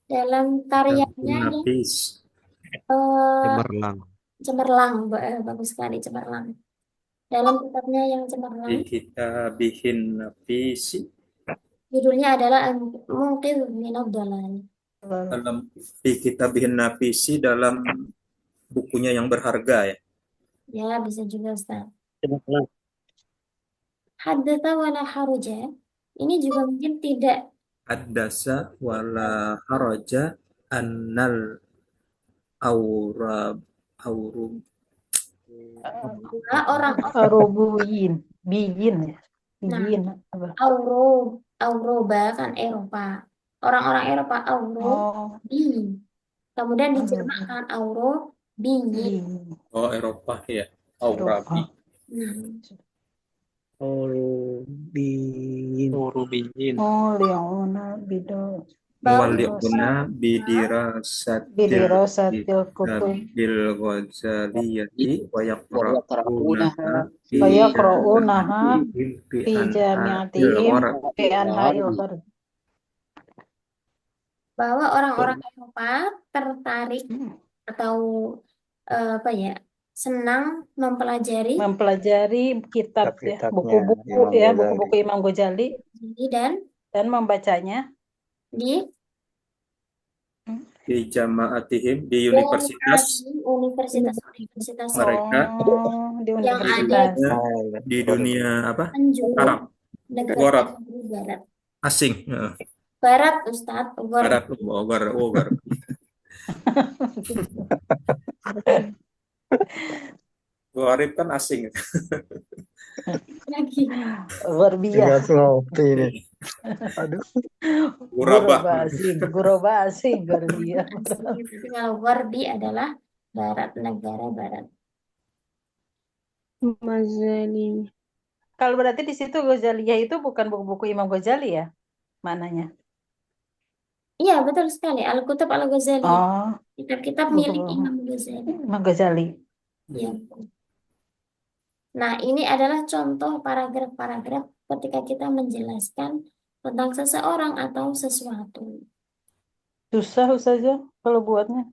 dalam karyanya yang Nafis. Cemerlang. cemerlang, bagus sekali cemerlang. Dalam kitabnya yang cemerlang, Fi kitabihin nafisi. judulnya adalah Al-Munqidh Minad Dhalal. Dalam fi kitabihin nafisi, dalam bukunya yang berharga ya. Ya, bisa juga Ustaz. Cemerlang. Haddatsa wala haruja. Ini juga mungkin tidak Haddasa wala haraja annal aurab aurub orang Robuin, biyin ya. Nah, Biyin apa? Auroba kan Eropa. Orang-orang Eropa Aurobi. Oh, Kemudian dicernakan Aurobi. biyin. Oh, Eropa ya. Eropa. Aurabi. Nah, Ulubiyin. Urubiyin. Oh, Leona Bido. Muwalli'una bidirasatil Bidirasatil kutub. kitabil ghazaliyati wa yaqra'unaha Fi Wa yaqra'unaha fi fi anha'il jami'atihim gharb. fi anha'il gharb. bahwa orang-orang Eropa tertarik atau apa ya, senang mempelajari Mempelajari kitab ya, Kitab-kitabnya buku-buku Imam ya, Ghazali. buku-buku Imam Ghazali dan membacanya di Di jama'atihim, di universitas universitas mereka di yang universitas. ada di dunia apa? penjuru Arab, Gharab. negara barat. Asing. Barat, Ustadz. Barat, Gharab. Gharib kan asing. Lagi. Luar Seperti ini. Aduh. Guraba. Guraba asing, luar biasa. Jadi kalau Gharbi adalah barat, negara barat. Mazali. Kalau berarti di situ Ghazaliyah itu bukan buku-buku Imam Ghazali ya? Maknanya. Iya, betul sekali. Al-Kutub Al-Ghazali. Oh, Kitab-kitab buku milik Imam Ghazali. Imam Ghazali. Ya. Nah, ini adalah contoh paragraf-paragraf ketika kita menjelaskan tentang seseorang atau sesuatu. Susah saja kalau buatnya.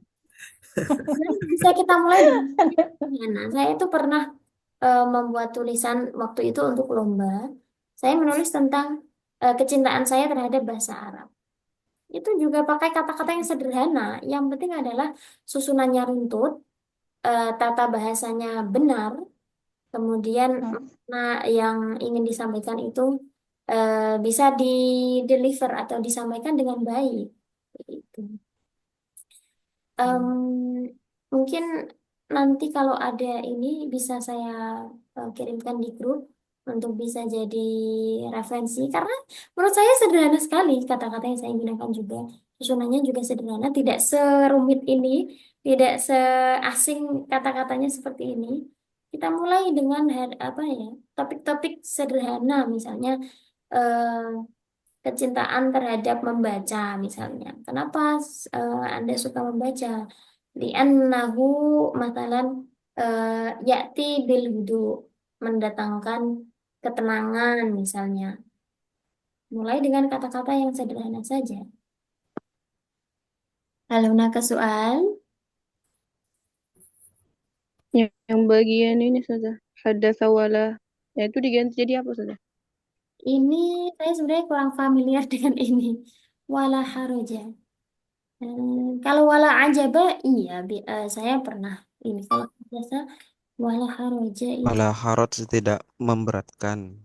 Bisa kita mulai dengan sederhana. Saya itu pernah membuat tulisan waktu itu untuk lomba. Saya menulis tentang kecintaan saya terhadap bahasa Arab. Itu juga pakai kata-kata yang sederhana. Yang penting adalah susunannya runtut, tata bahasanya benar, kemudian makna yang ingin disampaikan itu bisa di-deliver atau disampaikan dengan baik. Gitu. Mungkin nanti kalau ada ini bisa saya kirimkan di grup untuk bisa jadi referensi karena menurut saya sederhana sekali kata-kata yang saya gunakan juga susunannya juga sederhana, tidak serumit ini, tidak seasing kata-katanya seperti ini. Kita mulai dengan apa ya, topik-topik sederhana misalnya kecintaan terhadap membaca misalnya. Kenapa Anda suka membaca? Li'annahu matalan ya'ti bil hudu, mendatangkan ketenangan misalnya. Mulai dengan kata-kata yang sederhana saja. Hal hunaka soal? Yang bagian ini saja. Hadatsa wala. Ya itu diganti jadi apa saja? Ini saya sebenarnya kurang familiar dengan ini. Wala haroja. Kalau wala ajaba, iya, saya pernah ini. Kalau biasa wala haroja itu. Wala haraj tidak memberatkan,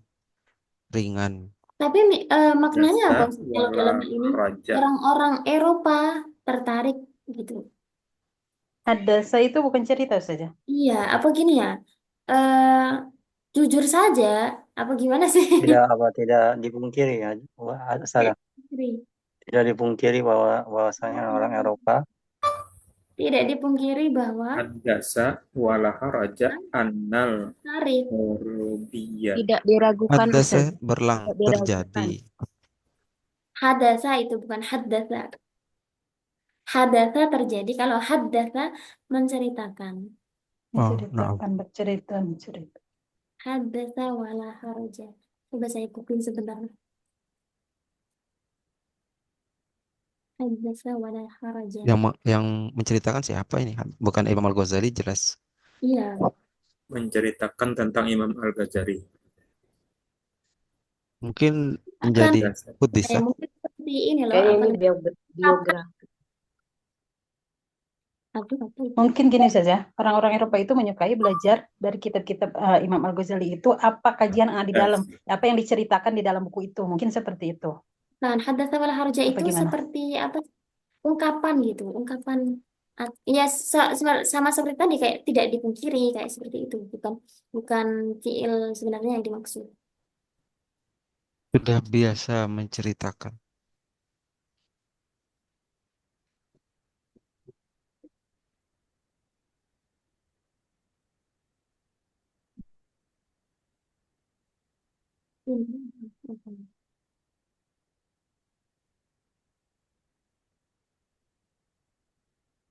ringan. Tapi maknanya apa? Jasa Kalau dalam hal ini raja. orang-orang Eropa tertarik gitu. Hadasa itu bukan cerita saja. Iya, apa gini ya? eh Jujur saja, apa gimana sih? Tidak dipungkiri ya. Salah. Tidak dipungkiri bahwasanya orang Eropa Tidak dipungkiri bahwa Haddasa wala haraja annal tarik urubiyah. Tidak diragukan Hadasa Ustaz. berlang Tidak diragukan. terjadi. hadasa itu bukan haddasa. Hadasa terjadi kalau haddasa menceritakan. Oh, Menceritakan, bercerita. Haddasa wala haraja. Coba saya googling sebentar. Haddatsa wala haraja. Yang menceritakan siapa ini? Bukan Imam Al-Ghazali jelas. Iya, Menceritakan tentang Imam Al-Ghazali. Mungkin akan menjadi Buddhis lah. mungkin seperti ini loh, Kayaknya apa ini namanya? biografi. Aduh, apa itu? Mungkin gini saja, orang-orang Eropa itu menyukai belajar dari kitab-kitab Imam Al-Ghazali itu apa kajian yang ada di dalam, apa yang diceritakan di dalam buku itu, mungkin seperti itu. Nah, haddatsa wala haraja Apa itu gimana? seperti apa? Ungkapan gitu, ungkapan ya sama seperti tadi kayak tidak dipungkiri kayak seperti itu, bukan bukan fiil sebenarnya yang dimaksud. Sudah biasa menceritakan.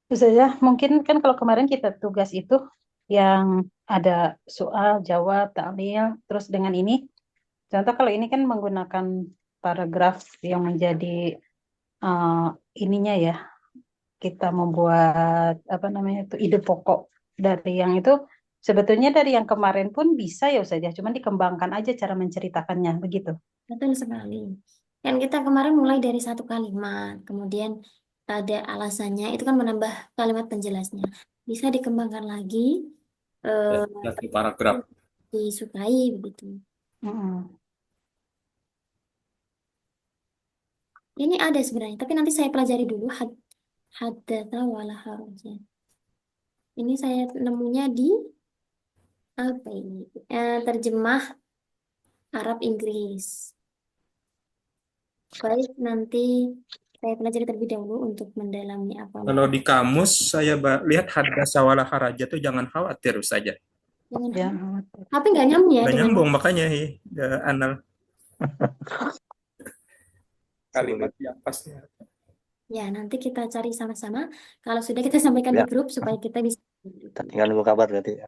Itu saja, mungkin kan kalau kemarin kita tugas itu yang ada soal, jawab, tahlil, terus dengan ini, contoh kalau ini kan menggunakan paragraf yang menjadi eh, ininya ya, kita membuat apa namanya itu ide pokok dari yang itu sebetulnya dari yang kemarin pun bisa ya saja, cuman dikembangkan aja cara menceritakannya begitu. Betul sekali. Kan kita kemarin mulai dari satu kalimat, kemudian ada alasannya, itu kan menambah kalimat penjelasnya. Bisa dikembangkan lagi, eh, Satu paragraf. disukai begitu. Mm-mm. Ini ada sebenarnya, tapi nanti saya pelajari dulu haddatsa wala haraja. Ini saya nemunya di apa ini? Terjemah Arab Inggris. Baik, nanti saya pelajari terlebih dahulu untuk mendalami apa Kalau makna. di kamus saya lihat haddatsa wala haraja itu jangan khawatir saja. Jangan Ya, tapi nggak nyambung ya Nggak dengan nyambung makanya Anal kalimat yang pasnya. ya nanti kita cari sama-sama. Kalau sudah kita sampaikan di Ya, grup supaya kita bisa. tinggal nunggu kabar berarti ya.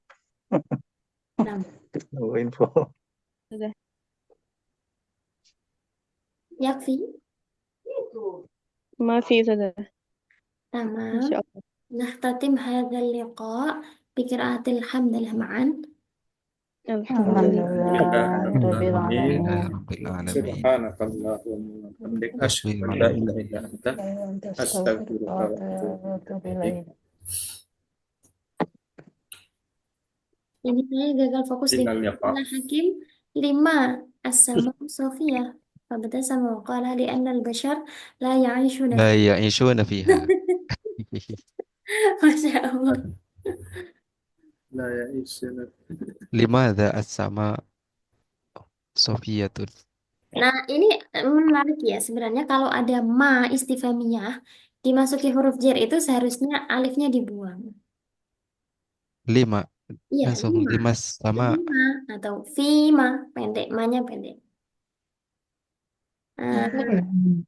Nah, Nunggu info. Ustazah. yakfi, Masih Ustazah. tamam. Insya Allah. نختتم هذا اللقاء بقراءة الحمد لله معا. alhamdulillah rabbil alamin. Rabbil alamin. Subhanakallahumma wa bihamdika asyhadu an la ilaha illa anta astaghfiruka wa atubu ilaik. Ini saya gagal fokus di Tinggal ya Pak. Hakim 5 السماء صافية فابتسم وقال لأن البشر لا يعيشون La ya'ishuna fiha. Masya Allah. La ya isyana. Limadha as-sama Sofiyatun. Nah, ini menarik ya sebenarnya kalau ada ma istifhamiyah dimasuki huruf jar itu seharusnya alifnya dibuang. 5. Iya, Langsung 5. 5 sama 5 atau fima pendek, ma-nya pendek.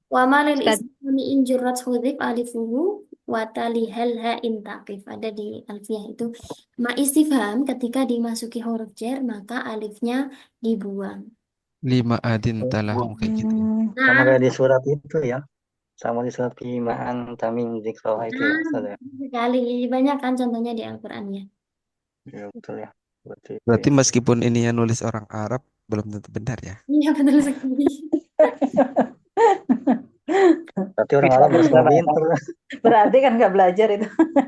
Wa ma lil Ustaz. istifhami in jurrat hudhif alifuhu wa talihal ha in taqif. Ada di alfiyah itu. Ma istifham ketika dimasuki huruf jar maka alifnya dibuang. 5 adin talahum kayak gitu. Sama Nah, kayak di surat itu ya. Sama di surat Pimaan Tamim Zikroha itu ya, Ustaz ya. sekali banyak kan contohnya di Al-Qur'an ya. Ya betul ya. Berarti itu Berarti ya. meskipun ini yang nulis orang Arab belum tentu benar ya. Iya betul sekali. Berarti orang Arab harus pinter. Berarti kan nggak belajar itu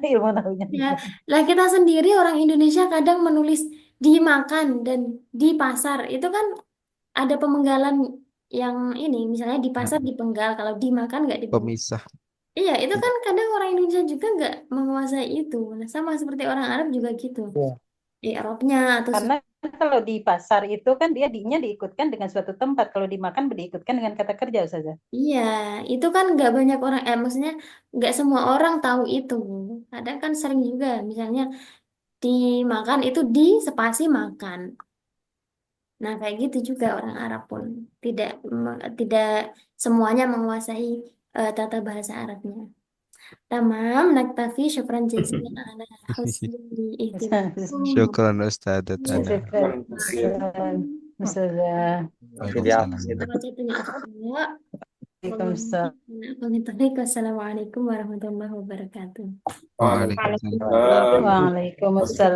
ilmu nahunya. Ya, lah kita sendiri orang Indonesia kadang menulis dimakan dan di pasar itu kan ada pemenggalan yang ini misalnya di pasar dipenggal kalau dimakan nggak dipenggal. Pemisah. Iya itu kan kadang orang Indonesia juga nggak menguasai itu. Nah, sama seperti orang Arab juga gitu. Iya. Di Arabnya atau Karena kalau di pasar itu kan dia dinya diikutkan dengan suatu tempat, kalau dimakan diikutkan dengan kata kerja saja. iya itu kan nggak banyak orang maksudnya nggak semua orang tahu itu. Kadang kan sering juga misalnya dimakan itu di spasi makan. Nah, kayak gitu juga orang Arab pun tidak semuanya menguasai tata bahasa Arabnya. Tamam, naktafi syukran jazilan ala husni ihtimamikum. Syukran Ustazah Tana. Syukran. Ustazah. Masih dihapus Waalaikumsalam. itu. Baca itunya aja dulu. Waalaikumsalam. Wassalamualaikum warahmatullahi wabarakatuh. Waalaikumsalam. Waalaikumsalam. Waalaikumsalam.